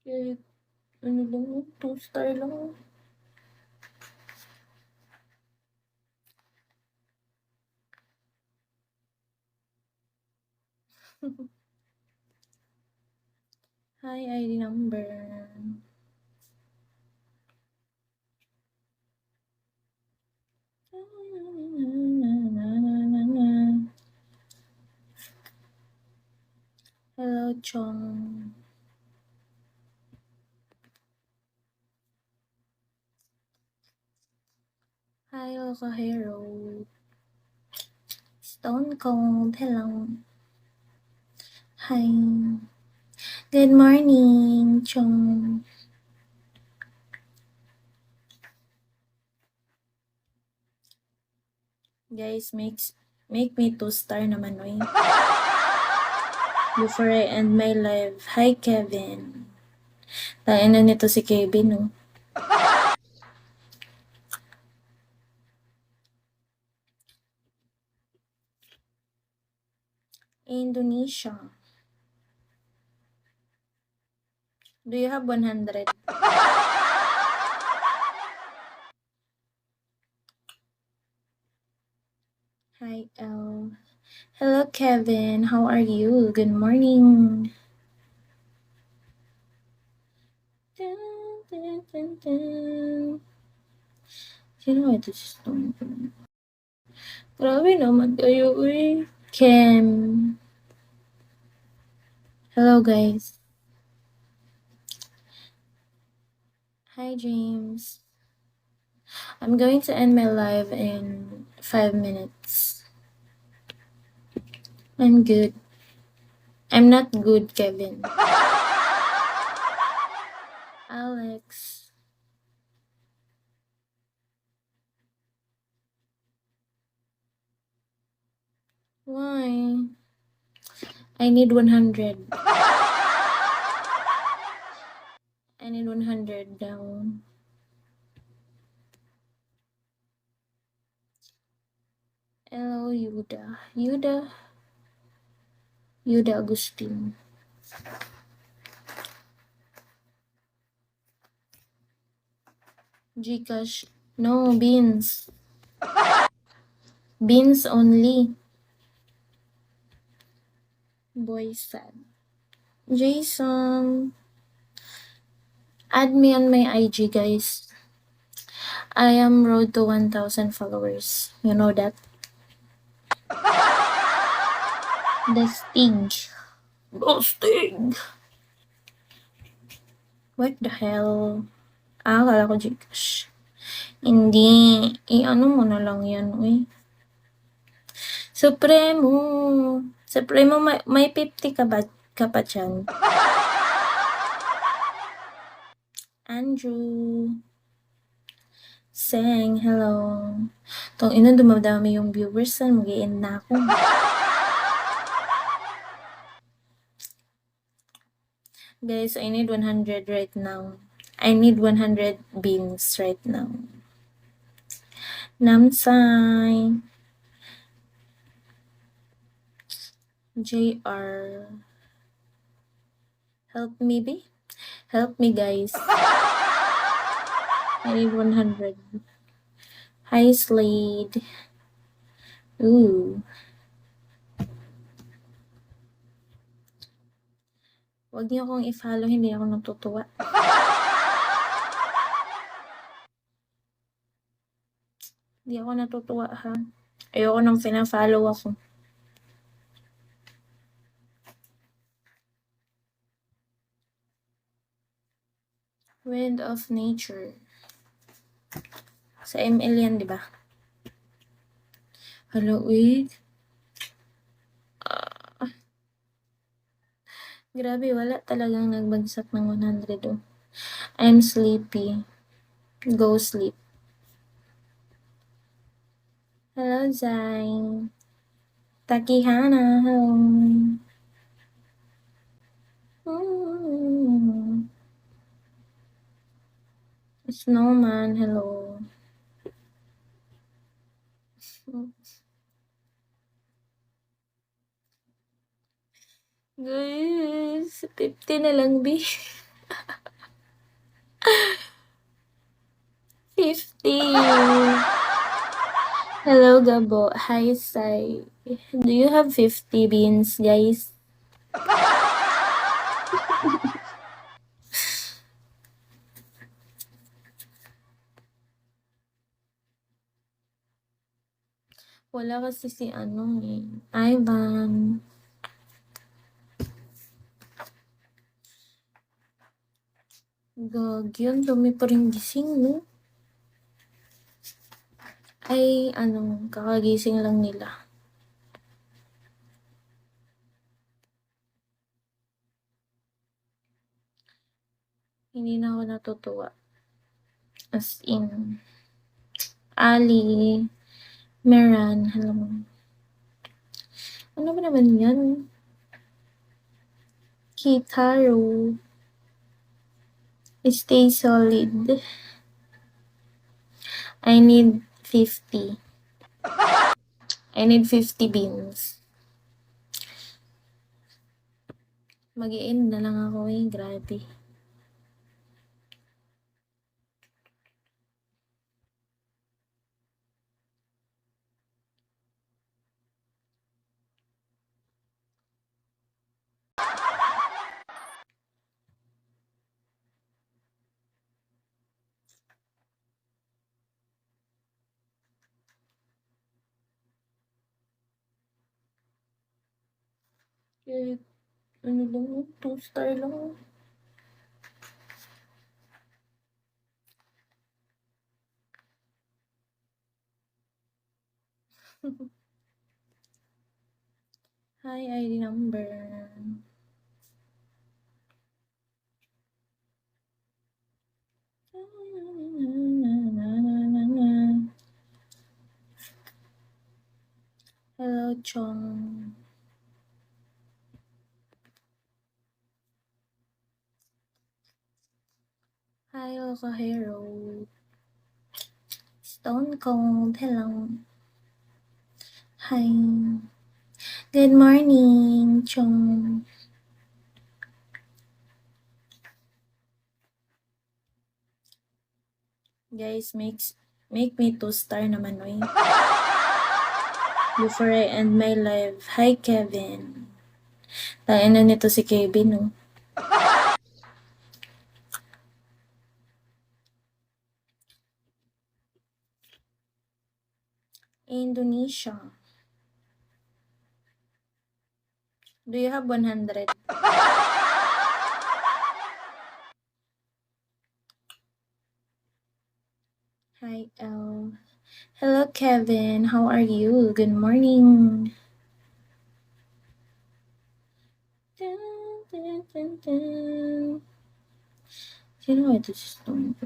Kahit ano lang, 2 star lang. Hi, ID number. Hello, Chong. Hi, Loka Hero. Stone Cold. Hello. Hi. Good morning, Chong. Guys, make me 2 star naman, oy. Before I end my live. Hi, Kevin. Tain na nito si Kevin, no? Indonesia. Do you have 100? Hi, Elle. Hello, Kevin. How are you? Good morning. Dun, dun, dun, dun. Sino ba ito si Stone? Grabe naman kayo, eh. Kim. Hello, guys. Hi, James. I'm going to end my live in 5 minutes. I'm good. I'm not good, Kevin. Alex. Why? I need 100. I need 100 down. Hello, Yuda. Yuda Agustin. Gcash. No, beans. Beans only. Boy sad. Jason. Add me on my IG, guys. I am road to 1,000 followers. You know that? The Stig. Oh, Stig! What the hell? Akala ko Gcash. Hindi. I-ano mo na lang yan, uy. Supremo. Supremo, may 50 ka pa dyan? Andrew. Seng, hello. Tong ina, dumadami yung viewers. Mag-i-end na ako. Guys, I need 100 right now. I need 100 beans right now. Namsay. JR. Help me, be? Help me, guys. I need 100. Hi, Slade. Ooh. Huwag niyo akong i-follow, hindi ako natutuwa. Hindi ako natutuwa, ha? Ayoko nang pina-follow ako. Wind of Nature. Sa ML yan, di ba? Hello, wait. Grabe, wala talagang nagbagsak ng 100, oh. I'm sleepy. Go sleep. Hello, Zai. Takihana, hello. Snowman, hello. Guys, 50 na lang, B. Hello, Gabo. Hi, Sai. Do you have 50 beans, guys? Wala kasi si ano eh. Ivan. Gag, yun. Dumi pa rin gising, no? Ay, ano, kakagising lang nila. Hindi na ako natutuwa. As in, Ali, Meran, hello. Ano ba naman yan? Kitaro. Stay solid. I need 50. I need 50 beans. Mag-i-end na lang ako eh. Grabe. Eh, ano lang, 2 star lang. Hi, ID number. Hello, Chong. Hi, Loka Hero. Stone Cold. Hello. Hi. Good morning, Chong. Guys, make me 2 star naman, oy. Before I end my live. Hi, Kevin. Tayo na nito si Kevin, no? Indonesia. Do you have 100? Hi, Elle. Hello, Kevin. How are you? Good morning. Dun, dun, dun, dun. Sino ba ito si Stone?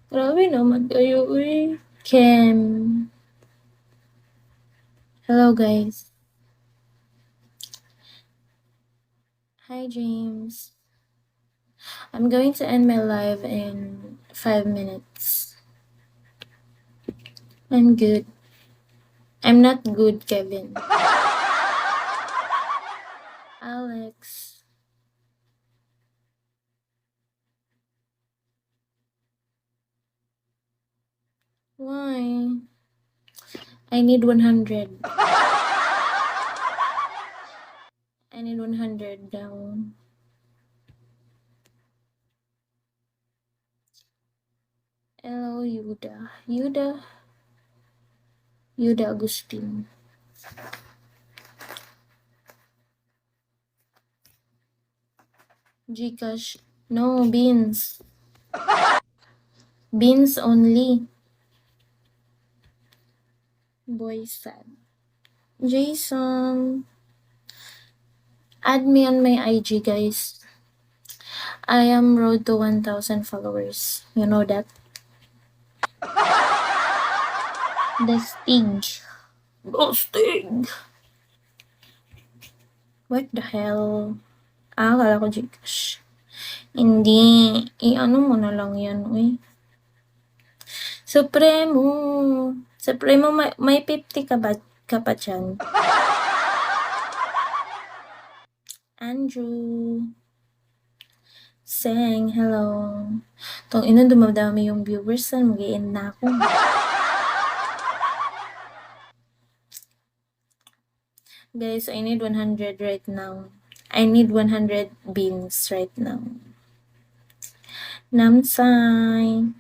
Grabe naman kayo, eh. Kim. Hello, guys. Hi, James. I'm going to end my live in 5 minutes. I'm good. I'm not good, Kevin. Alex. Why? I need 100. I need 100 down. Hello, Yuda. Yuda Agustin. Gcash. No, beans. Beans only. Boy sad. Jason. Add me on my IG, guys. I am road to 1,000 followers. You know that? The Stig. Oh, Stig! What the hell? Akala ko Gcash. Hindi. I-ano mo na lang yan, uy. Supremo. Supremo, may 50 ka pa dyan? Andrew. Seng, hello. Tong ina, dumadami yung viewers na, mag-i-end na ako. Guys, I need 100 right now. I need 100 beans right now. Namsay.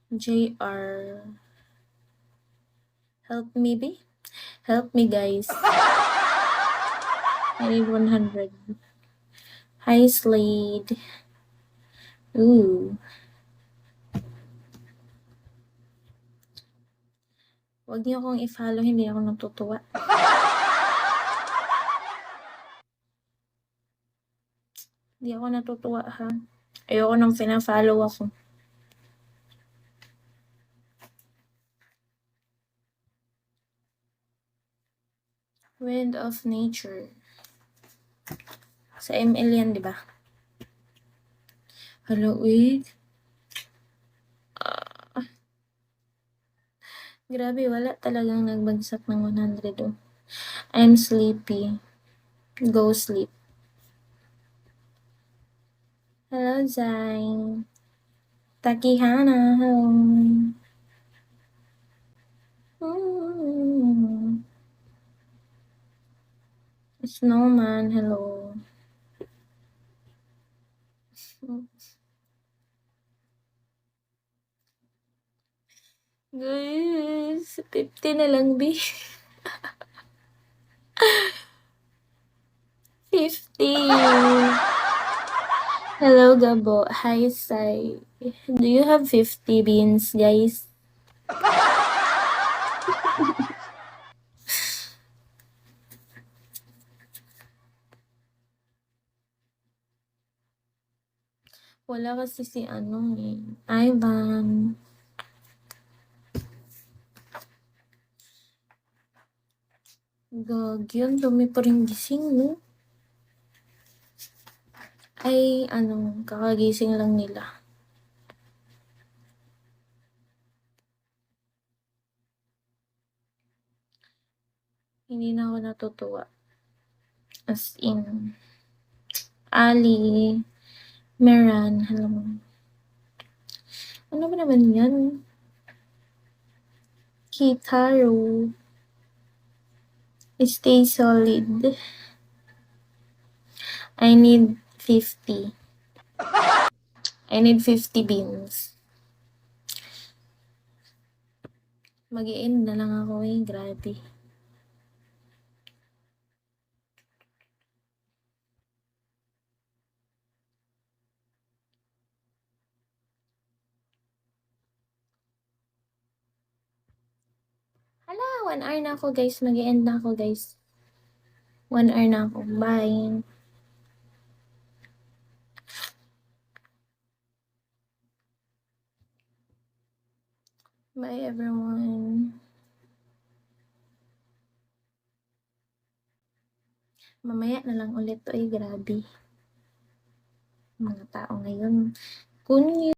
JR. Help me be? Help me, guys. I need 100. Hi, Slade. Ooh. Huwag niyo akong i-follow, hindi ako natutuwa. Hindi ako natutuwa, ha? Ayoko nang pina-follow ako. Wind of Nature. Sa ML yan, di ba? Hello, wait. Grabe, wala talagang nagbagsak ng 100, oh. I'm sleepy. Go sleep. Hello, Zai. Takihana, hello. Snowman, hello. Guys, 50 na lang, B. 50. Hello, Gabo. Hi, Sai. Do you have 50 beans, guys? Wala kasi si ano eh. Ivan. Gag, yun. Dumi pa rin gising, no? Ay, ano, kakagising lang nila. Hindi na ako natutuwa. As in, Ali, Meran, hello. Ano ba naman yan? Kitaro. Stay solid. I need 50. I need 50 beans. Mag-i-end na lang ako eh. Grabe. Hala, 1 hour na ako guys. Mag-i-end na ako guys. 1 hour na ako. Bye. Bye everyone. Mamaya na lang ulit to eh. Grabe. Mga tao ngayon. Kun